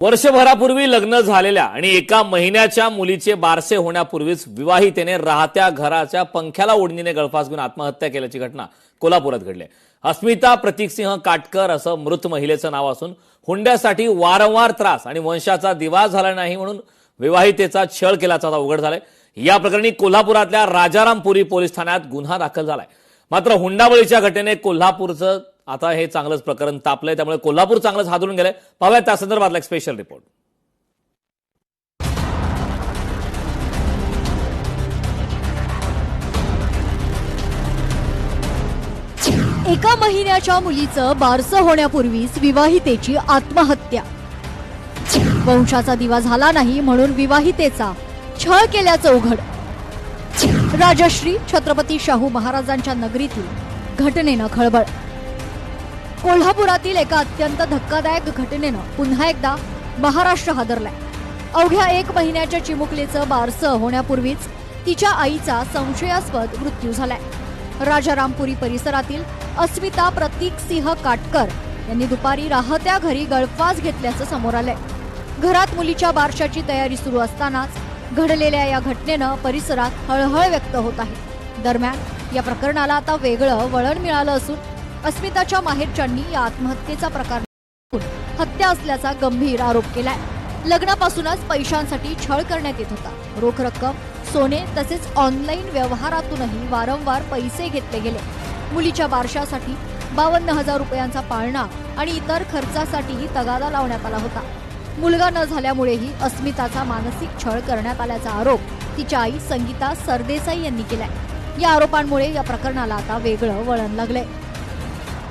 वर्षभरापूर्वी लग्न झालेल्या आणि एका महिन्याच्या मुलीचे बारसे होण्यापूर्वीच विवाहितेने राहत्या घराच्या पंख्याला ओढणीने गळफास घेऊन आत्महत्या केल्याची घटना कोल्हापुरात घडली। अस्मिता प्रतीकसिंह काटकर असं मृत महिलेचं नाव असून हुंड्यासाठी वारंवार त्रास आणि वंशाचा दिवा झाला नाही म्हणून विवाहितेचा छळ केल्याचा उघड झालाय। या प्रकरणी कोल्हापुरातल्या राजारामपुरी पोलीस ठाण्यात गुन्हा दाखल झालाय। मात्र हुंडाबळीच्या घटनेने कोल्हापूरचं आता हे चांगलंच प्रकरण तापलंय, त्यामुळे कोल्हापूर चांगलंच हादरून गेलंय। पाहूया त्या संदर्भातला एक स्पेशल रिपोर्ट। एका महिन्याच्या मुलीचं बारसं होण्यापूर्वीच विवाहितेची आत्महत्या। वंशाचा दिवा झाला नाही म्हणून विवाहितेचा छळ केल्याचं उघड। राजश्री छत्रपती शाहू महाराजांच्या नगरीतील घटनेनं खळबळ। कोल्हापुरातील एका अत्यंत धक्कादायक घटनेनं पुन्हा एकदा महाराष्ट्र हादरलाय। अवघ्या 1 महिन्याच्या चिमुकलीचं बारसं होण्यापूर्वीच तिच्या आईचा संशयास्पद मृत्यू झालाय। राजारामपुरी परिसरातील अस्मिता प्रतीकसिंह काटकर यांनी दुपारी राहत्या घरी गळफास घेतल्याचं समोर आलंय। घरात मुलीच्या बारशाची तयारी सुरू असतानाच घडलेल्या या घटनेनं परिसरात हळहळ व्यक्त होत आहे। दरम्यान या प्रकरणाला आता वेगळं वळण मिळालं असून अस्मिताच्या माहेरच्यांनी या आत्महत्येचा प्रकार हत्या असल्याचा गंभीर आरोप केलाय। लग्नापासूनच पैशांसाठी छळ करण्यात येत होता। रोख रक्कम, सोने तसेच ऑनलाईन व्यवहारातूनही वारंवार पैसे घेतले गेले। मुलीच्या बारशासाठी 52,000 रुपयांचा पाळणा आणि इतर खर्चासाठीही तगादा लावण्यात आला होता। मुलगा न झाल्यामुळेही अस्मिताचा मानसिक छळ करण्यात आल्याचा आरोप तिच्या आई संगीता सरदेसाई यांनी केलाय। या आरोपांमुळे या प्रकरणाला आता वेगळं वळण लागलंय।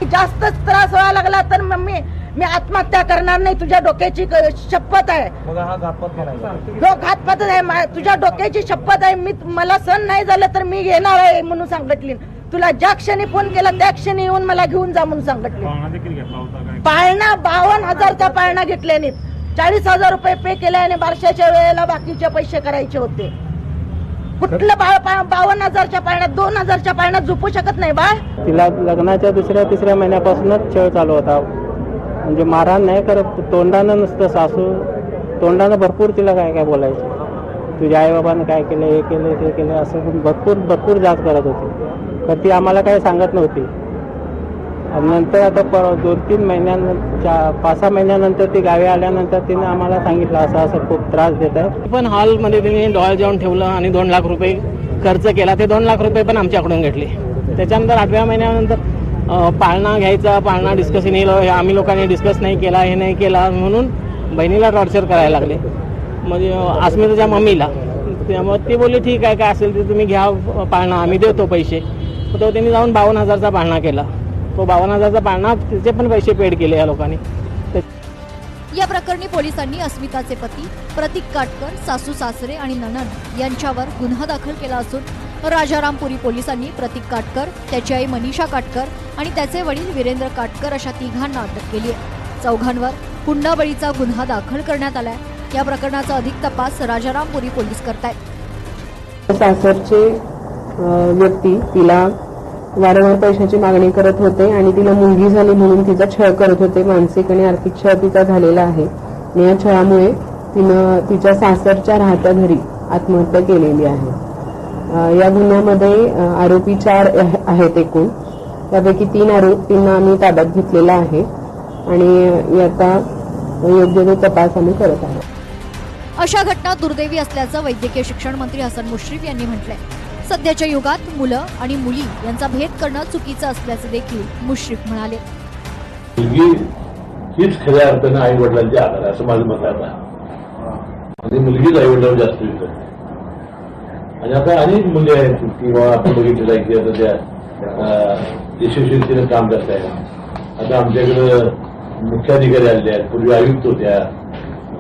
जास्तच त्रास व्हायला लागला तर मी आत्महत्या करणार नाही, तुझ्या डोक्याची शपथ आहे। मग हा घातपात म्हणायचा जो घातपात आहे, तुझ्या डोक्याची शपथ आहे। मला सहन नाही झालं तर मी घेणार आहे म्हणून सांगितली। तुला ज्या क्षणी फोन केला त्या क्षणी येऊन मला घेऊन जा म्हणून सांगितले। पाळणा 52,000चा पाळणा घेतल्याने 40,000 रुपये पे केले आणि बारशाच्या वेळेला बाकीचे पैसे करायचे होते। कुठलं 52,000च्या पाळण्यात 2,000च्या पाळण्यात झोपू शकत नाही बाळ। तिला लग्नाच्या तिसऱ्या महिन्यापासूनच छळ चालू होता। म्हणजे मारहाण नाही करत, तोंडानं नुसतं सासू तोंडानं भरपूर तिला काय काय बोलायचं। तुझ्या आई बाबांनी काय केलं, हे केलं ते केलं असं भरपूर जाच करत होती। तर ती आम्हाला काही सांगत नव्हती। आणि नंतर आता 2-3 महिन्यानंतर 5-6 महिन्यानंतर ती गावी आल्यानंतर तिने आम्हाला सांगितलं असं खूप त्रास देत आहे। पण हॉलमध्ये तिने डॉल जेवण ठेवलं आणि 2 लाख रुपये खर्च केला। ते 2 लाख रुपये पण आमच्याकडून घेतले। त्याच्यानंतर 8व्या महिन्यानंतर पाळणा घ्यायचा, पाळणा डिस्कस नाही, आम्ही लोकांनी डिस्कस नाही केला, हे नाही केला म्हणून बहिणीला टॉर्चर करायला लागले। म्हणजे अस्मिताच्या मम्मीला। त्यामुळे ती बोलली ठीक आहे, काय असेल ते तुम्ही घ्या पाळणा, आम्ही देतो पैसे। तो त्यांनी जाऊन 52,000चा पाळणा केला। तो 52,000चा पाळणा तिचे पण पैसे पेड केले या लोकांनी। या प्रकरणी पोलिसांनी अस्मिताचे पती प्रतीक काटकर, सासू सासरे आणि नणंद यांच्यावर गुन्हा दाखल केला असून राजारामपुरी पोलिसांनी प्रतीक काटकर, त्याची आई मनीषा काटकर आणि त्याचे वडील वीरेंद्र काटकर अशा 3घांना अटक केली आहे। 4घांवर हुंडाबळीचा गुन्हा दाखल करण्यात आलाय। या प्रकरणाचा अधिक तपास राजारामपुरी पोलीस करतायत। सासरचे व्यक्ती तिला वारंवार पैशाची मागणी करत होते आणि तिला मुलगी झाली म्हणून तिचा छळ करत होते। मानसिक आणि आर्थिक छळ तिचा झालेला आहे आणि या छळामुळे तिनं तिच्या सासरच्या राहत्या घरी आत्महत्या केलेली आहे। या गुन्ह्यामध्ये आरोपी 4 आहेत एकूण। त्यापैकी 3 आरोपींना आम्ही ताब्यात घेतलेला आहे आणि आता योग्य तो तपास आम्ही करत आहोत। अशा घटना दुर्दैवी असल्याचं वैद्यकीय शिक्षण मंत्री हसन मुश्रीफ यांनी म्हटलंय। सध्याच्या युगात मुलं आणि मुली यांचा भेद करणं चुकीचं असल्याचं देखील मुश्रीफ म्हणाले। मुलगी हीच खऱ्या अर्थानं आई वडिलांची आधार आहे असं माझं मत आहे। म्हणजे मुलगीच आई वडिलांवर जास्त येतं। आणि आता अनेक मुली आहेत किंवा आपण बघितलेलं आहे की आता त्या यशस्वीरीतीनं काम करत आहेत। आता आमच्याकडे मुख्याधिकारी आले आहेत, पूर्वी आयुक्त होत्या,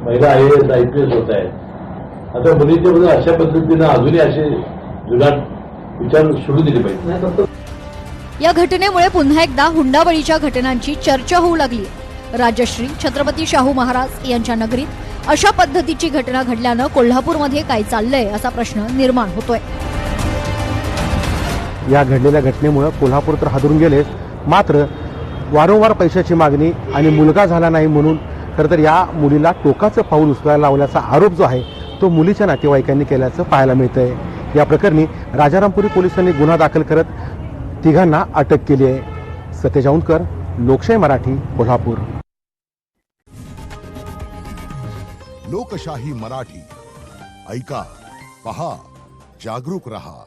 महिला IAS IPS होत आहेत। आता मुलीच्या बद्दल अशा पद्धतीनं अजूनही असे जुनाट विचार सोडून दिले पाहिजे। या घटनेमुळे पुन्हा एकदा हुंडाबळीच्या घटनांची चर्चा होऊ लागली। राजश्री छत्रपती शाहू महाराज यांच्या नगरीत अशा पद्धतीची घटना घडल्यानं कोल्हापूरमध्ये काय चाललंय असा प्रश्न निर्माण होतोय। या घडलेल्या घटनेमुळे कोल्हापूर तर हादरून गेले। मात्र वारंवार पैशाची मागणी आणि मुलगा झाला नाही म्हणून खरं तर या मुलीला टोकाचं पाऊल उचलायला लावल्याचा आरोप जो आहे तो मुलीच्या नातेवाईकांनी केल्याचं पाहायला मिळतंय. या प्रकरणी राजारामपुरी पोलिसांनी गुन्हा दाखल करत तिघांना अटक केली आहे. सतेज औंधकर, लोकशाही मराठी, कोल्हापूर. लोकशाही मराठी ऐका, पहा, जागरूक रहा.